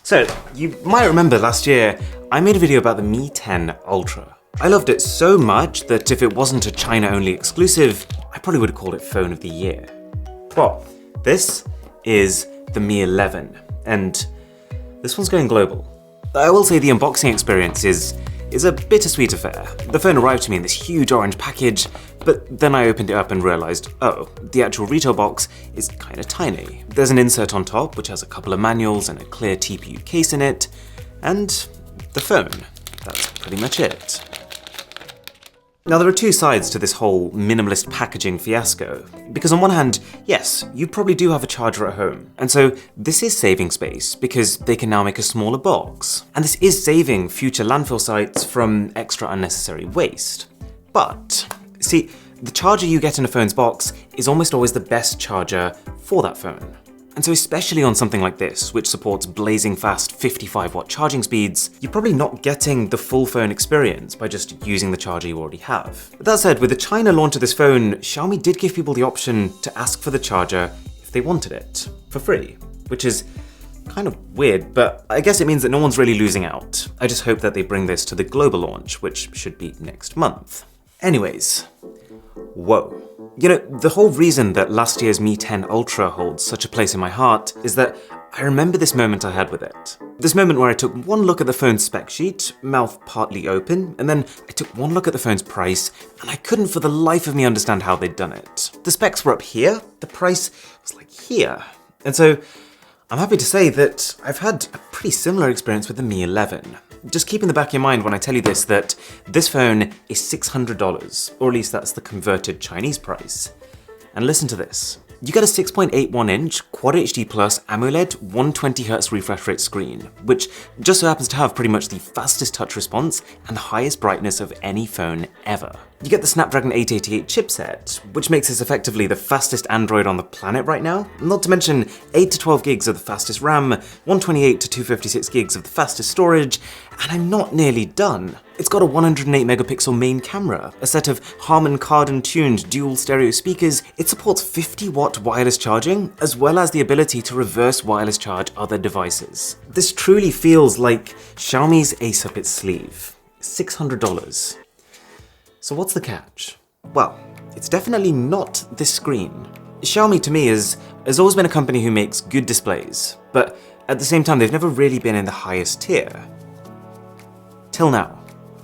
So, you might remember last year, I made a video about the Mi 10 Ultra. I loved it so much that if it wasn't a China-only exclusive, I probably would have called it Phone of the Year. Well, this is the Mi 11, and this one's going global. I will say the unboxing experience is a bittersweet affair. The phone arrived to me in this huge orange package, but then I opened it up and realized, oh, the actual retail box is kinda tiny. There's an insert on top, which has a couple of manuals and a clear TPU case in it, and the phone. That's pretty much it. Now, there are two sides to this whole minimalist packaging fiasco, because on one hand, yes, you probably do have a charger at home, and so this is saving space because they can now make a smaller box, and this is saving future landfill sites from extra unnecessary waste. But, see, the charger you get in a phone's box is almost always the best charger for that phone. And so especially on something like this, which supports blazing fast 55-watt charging speeds, you're probably not getting the full phone experience by just using the charger you already have. But that said, with the China launch of this phone, Xiaomi did give people the option to ask for the charger if they wanted it, for free, which is kind of weird, but I guess it means that no one's really losing out. I just hope that they bring this to the global launch, which should be next month. Anyways, whoa. You know, the whole reason that last year's Mi 10 Ultra holds such a place in my heart is that I remember this moment I had with it. This moment where I took one look at the phone's spec sheet, mouth partly open, and then I took one look at the phone's price, and I couldn't for the life of me understand how they'd done it. The specs were up here, the price was like here. And so I'm happy to say that I've had a pretty similar experience with the Mi 11. Just keep in the back of your mind when I tell you this that this phone is $600, or at least that's the converted Chinese price. And listen to this. You get a 6.81-inch Quad HD Plus AMOLED 120Hz refresh rate screen, which just so happens to have pretty much the fastest touch response and the highest brightness of any phone ever. You get the Snapdragon 888 chipset, which makes this effectively the fastest Android on the planet right now, not to mention 8 to 12 gigs of the fastest RAM, 128 to 256 gigs of the fastest storage, and I'm not nearly done. It's got a 108 megapixel main camera, a set of Harman Kardon tuned dual stereo speakers, it supports 50-watt wireless charging, as well as the ability to reverse wireless charge other devices. This truly feels like Xiaomi's ace up its sleeve. $600. So what's the catch? Well, it's definitely not this screen. Xiaomi to me has always been a company who makes good displays, but at the same time they've never really been in the highest tier. Till now.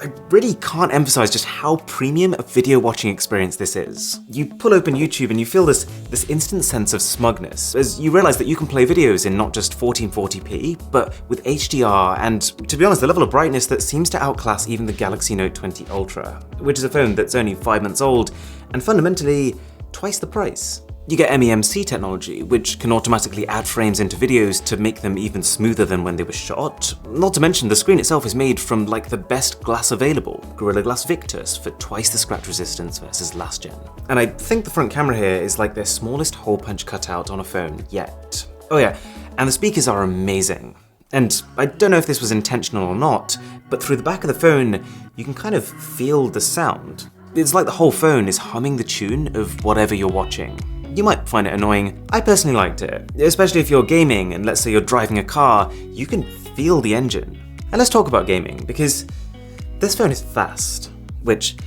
I really can't emphasize just how premium a video watching experience this is. You pull open YouTube and you feel this instant sense of smugness as you realize that you can play videos in not just 1440p, but with HDR and, to be honest, the level of brightness that seems to outclass even the Galaxy Note 20 Ultra, which is a phone that's only 5 months old and fundamentally twice the price. You get MEMC technology, which can automatically add frames into videos to make them even smoother than when they were shot. Not to mention, the screen itself is made from like the best glass available, Gorilla Glass Victus, for twice the scratch resistance versus last gen. And I think the front camera here is like their smallest hole punch cutout on a phone yet. Oh yeah, and the speakers are amazing. And I don't know if this was intentional or not, but through the back of the phone, you can kind of feel the sound. It's like the whole phone is humming the tune of whatever you're watching. You might find it annoying. I personally liked it, especially if you're gaming and let's say you're driving a car, you can feel the engine. And let's talk about gaming, because this phone is fast, which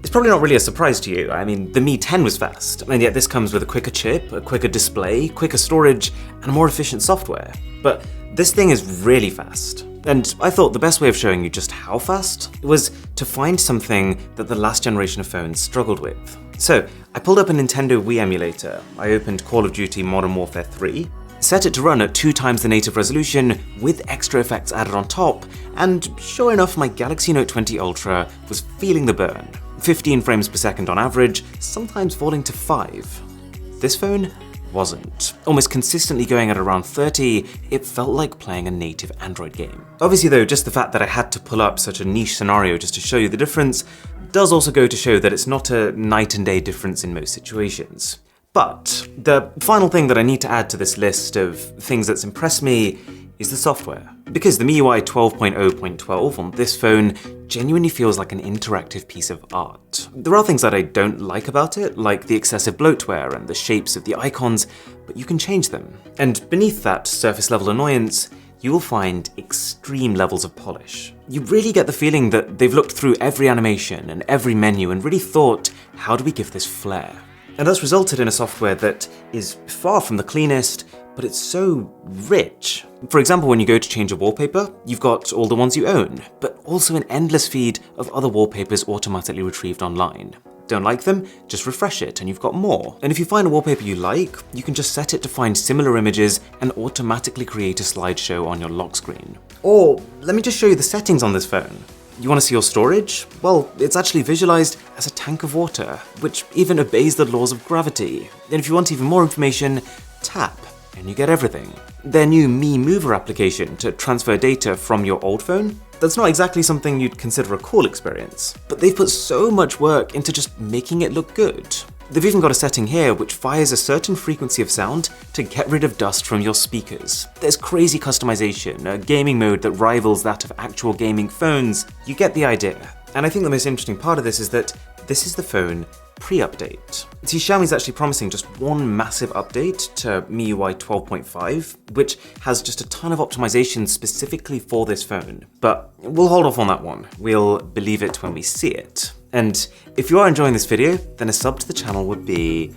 is probably not really a surprise to you. I mean, the Mi 10 was fast, and yet this comes with a quicker chip, a quicker display, quicker storage, and more efficient software. But this thing is really fast. And I thought the best way of showing you just how fast was to find something that the last generation of phones struggled with. So I pulled up a Nintendo Wii emulator, I opened Call of Duty Modern Warfare 3, set it to run at 2 times the native resolution with extra effects added on top, and sure enough my Galaxy Note 20 Ultra was feeling the burn. 15 frames per second on average, sometimes falling to 5. This phone wasn't. Almost consistently going at around 30, it felt like playing a native Android game. Obviously though, just the fact that I had to pull up such a niche scenario just to show you the difference does also go to show that it's not a night and day difference in most situations. But the final thing that I need to add to this list of things that's impressed me is the software. Because the MIUI 12.0.12 on this phone genuinely feels like an interactive piece of art. There are things that I don't like about it, like the excessive bloatware and the shapes of the icons, but you can change them. And beneath that surface level annoyance, you will find extreme levels of polish. You really get the feeling that they've looked through every animation and every menu and really thought, how do we give this flair? And that's resulted in a software that is far from the cleanest, but it's so rich. For example, when you go to change a wallpaper, you've got all the ones you own, but also an endless feed of other wallpapers automatically retrieved online. Don't like them? Just refresh it and you've got more. And if you find a wallpaper you like, you can just set it to find similar images and automatically create a slideshow on your lock screen. Or let me just show you the settings on this phone. You want to see your storage? Well, it's actually visualized as a tank of water, which even obeys the laws of gravity. And if you want even more information, tap and you get everything. Their new Mi Mover application to transfer data from your old phone, that's not exactly something you'd consider a cool experience, but they've put so much work into just making it look good. They've even got a setting here which fires a certain frequency of sound to get rid of dust from your speakers. There's crazy customization, a gaming mode that rivals that of actual gaming phones. You get the idea. And I think the most interesting part of this is that this is the phone pre-update. See, Xiaomi's actually promising just one massive update to MIUI 12.5, which has just a ton of optimizations specifically for this phone. But we'll hold off on that one. We'll believe it when we see it. And if you are enjoying this video, then a sub to the channel would be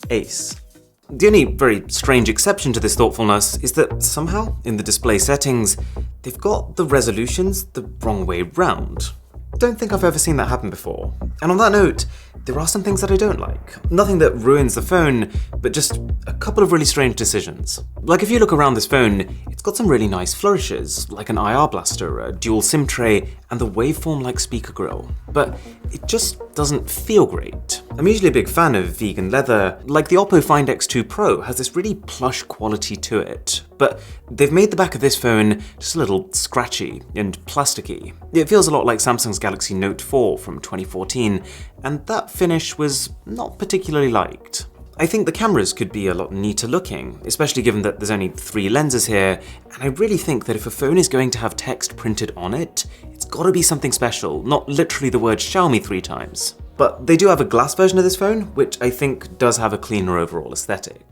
ace. The only very strange exception to this thoughtfulness is that somehow, in the display settings, they've got the resolutions the wrong way round. Don't think I've ever seen that happen before. And on that note, there are some things that I don't like. Nothing that ruins the phone, but just a couple of really strange decisions. Like if you look around this phone, it's got some really nice flourishes, like an IR blaster, a dual SIM tray, and the waveform-like speaker grille. But it just doesn't feel great. I'm usually a big fan of vegan leather, like the Oppo Find X2 Pro has this really plush quality to it. But they've made the back of this phone just a little scratchy and plasticky. It feels a lot like Samsung's Galaxy Note 4 from 2014, and that finish was not particularly liked. I think the cameras could be a lot neater looking, especially given that there's only 3 lenses here, and I really think that if a phone is going to have text printed on it, it's gotta be something special, not literally the word Xiaomi 3 times. But they do have a glass version of this phone, which I think does have a cleaner overall aesthetic.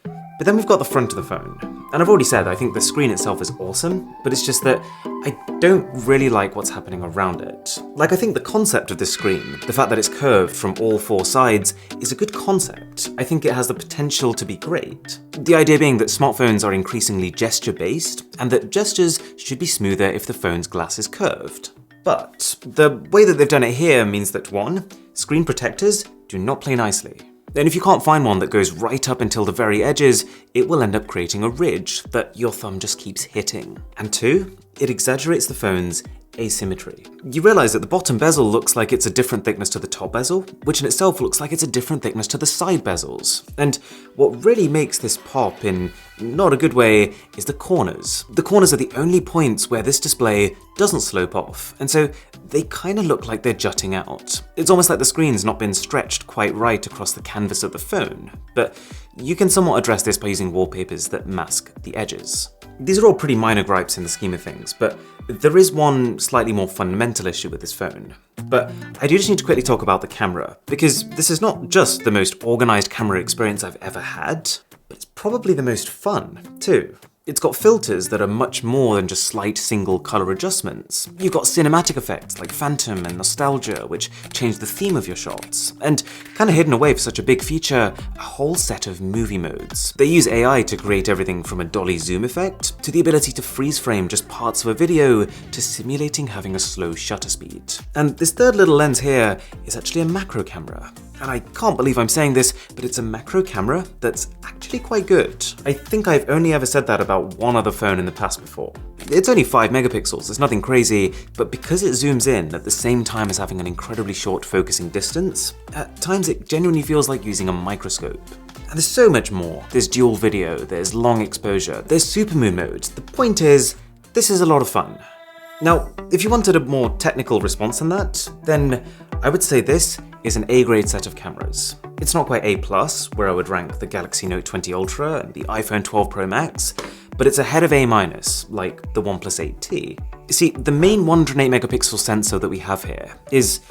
But then we've got the front of the phone. And I've already said I think the screen itself is awesome, but it's just that I don't really like what's happening around it. Like, I think the concept of this screen, the fact that it's curved from all 4 sides, is a good concept. I think it has the potential to be great. The idea being that smartphones are increasingly gesture-based, and that gestures should be smoother if the phone's glass is curved. But the way that they've done it here means that 1, screen protectors do not play nicely. And if you can't find one that goes right up until the very edges, it will end up creating a ridge that your thumb just keeps hitting. And 2, it exaggerates the phone's asymmetry. You realize that the bottom bezel looks like it's a different thickness to the top bezel, which in itself looks like it's a different thickness to the side bezels. And what really makes this pop in not a good way is the corners. The corners are the only points where this display doesn't slope off, and so they kind of look like they're jutting out. It's almost like the screen's not been stretched quite right across the canvas of the phone, but you can somewhat address this by using wallpapers that mask the edges. These are all pretty minor gripes in the scheme of things, but there is one slightly more fundamental issue with this phone. But I do just need to quickly talk about the camera, because this is not just the most organized camera experience I've ever had, but it's probably the most fun, too. It's got filters that are much more than just slight single color adjustments. You've got cinematic effects like phantom and nostalgia, which change the theme of your shots. And kind of hidden away for such a big feature, a whole set of movie modes. They use AI to create everything from a dolly zoom effect, to the ability to freeze frame just parts of a video, to simulating having a slow shutter speed. And this third little lens here is actually a macro camera. And I can't believe I'm saying this, but it's a macro camera that's actually quite good. I think I've only ever said that about one other phone in the past before. It's only 5 megapixels, it's nothing crazy, but because it zooms in at the same time as having an incredibly short focusing distance, at times it genuinely feels like using a microscope. And there's so much more. There's dual video, there's long exposure, there's supermoon mode. The point is, this is a lot of fun. Now, if you wanted a more technical response than that, then I would say this is an A-grade set of cameras. It's not quite A+, where I would rank the Galaxy Note 20 Ultra and the iPhone 12 Pro Max, but it's ahead of A-, like the OnePlus 8T. You see, the main 108 megapixel sensor that we have here is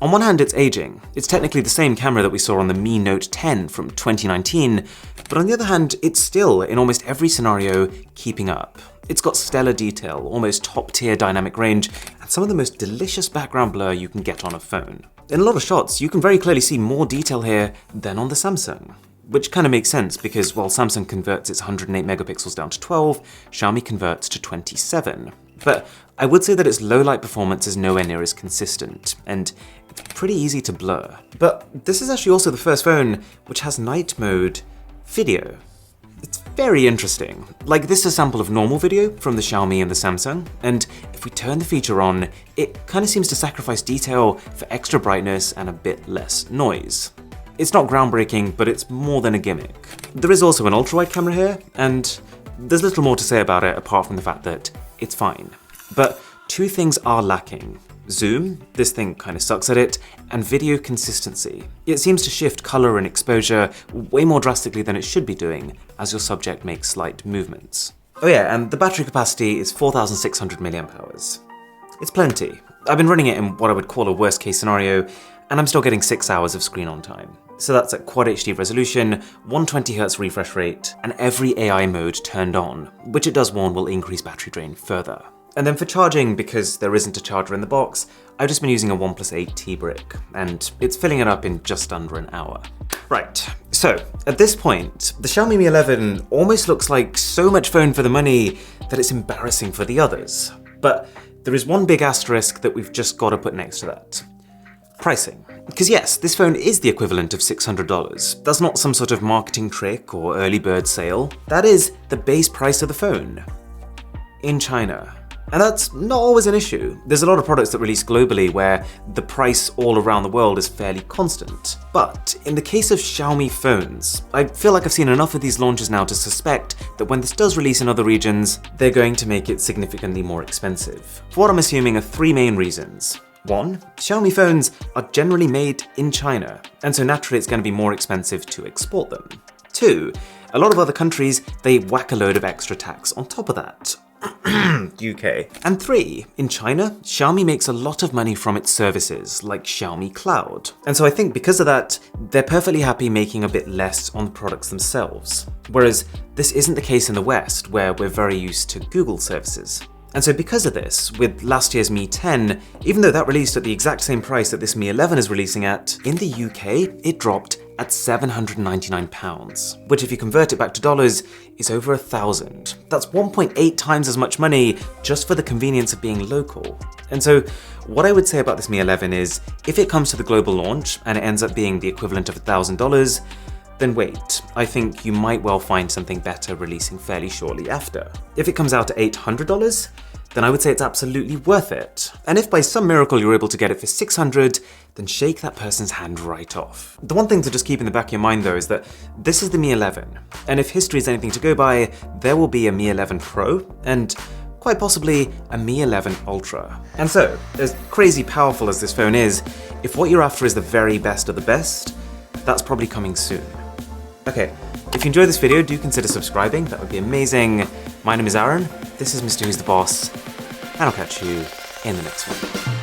On one hand, it's aging. It's technically the same camera that we saw on the Mi Note 10 from 2019, but on the other hand, it's still, in almost every scenario, keeping up. It's got stellar detail, almost top-tier dynamic range, and some of the most delicious background blur you can get on a phone. In a lot of shots, you can very clearly see more detail here than on the Samsung. Which kind of makes sense because while Samsung converts its 108 megapixels down to 12, Xiaomi converts to 27. But I would say that its low light performance is nowhere near as consistent, and it's pretty easy to blur. But this is actually also the first phone which has night mode video. It's very interesting. Like, this is a sample of normal video from the Xiaomi and the Samsung, and if we turn the feature on, it kind of seems to sacrifice detail for extra brightness and a bit less noise. It's not groundbreaking, but it's more than a gimmick. There is also an ultra-wide camera here, and there's little more to say about it apart from the fact that it's fine. But two things are lacking. Zoom, this thing kind of sucks at it, and video consistency. It seems to shift color and exposure way more drastically than it should be doing as your subject makes slight movements. Oh yeah, and the battery capacity is 4,600 mAh. It's plenty. I've been running it in what I would call a worst case scenario, and I'm still getting 6 hours of screen on time. So that's at Quad HD resolution, 120Hz refresh rate, and every AI mode turned on, which it does warn will increase battery drain further. And then for charging, because there isn't a charger in the box, I've just been using a OnePlus 8T brick, and it's filling it up in just under an hour. Right, so at this point, the Xiaomi Mi 11 almost looks like so much phone for the money that it's embarrassing for the others. But there is one big asterisk that we've just got to put next to that. Pricing. Because yes, this phone is the equivalent of $600. That's not some sort of marketing trick or early bird sale. That is the base price of the phone. In China. And that's not always an issue. There's a lot of products that release globally where the price all around the world is fairly constant. But in the case of Xiaomi phones, I feel like I've seen enough of these launches now to suspect that when this does release in other regions, they're going to make it significantly more expensive. For what I'm assuming are three main reasons. One, Xiaomi phones are generally made in China, and so naturally it's going to be more expensive to export them. Two, a lot of other countries, they whack a load of extra tax on top of that. UK. And three, in China, Xiaomi makes a lot of money from its services, like Xiaomi Cloud. And so I think because of that, they're perfectly happy making a bit less on the products themselves. Whereas this isn't the case in the West, where we're very used to Google services. And so because of this, with last year's Mi 10, even though that released at the exact same price that this Mi 11 is releasing at, in the UK, it dropped at £799, which if you convert it back to dollars, is over $1,000. That's 1.8 times as much money just for the convenience of being local. And so what I would say about this Mi 11 is, if it comes to the global launch and it ends up being the equivalent of $1,000, then wait, I think you might well find something better releasing fairly shortly after. If it comes out at $800, then I would say it's absolutely worth it. And if by some miracle you're able to get it for $600, then shake that person's hand right off. The one thing to just keep in the back of your mind though is that this is the Mi 11, and if history is anything to go by, there will be a Mi 11 Pro, and quite possibly a Mi 11 Ultra. And so, as crazy powerful as this phone is, if what you're after is the very best of the best, that's probably coming soon. Okay, if you enjoyed this video, do consider subscribing, that would be amazing. My name is Aaron, this is Mr. Who's the Boss, and I'll catch you in the next one.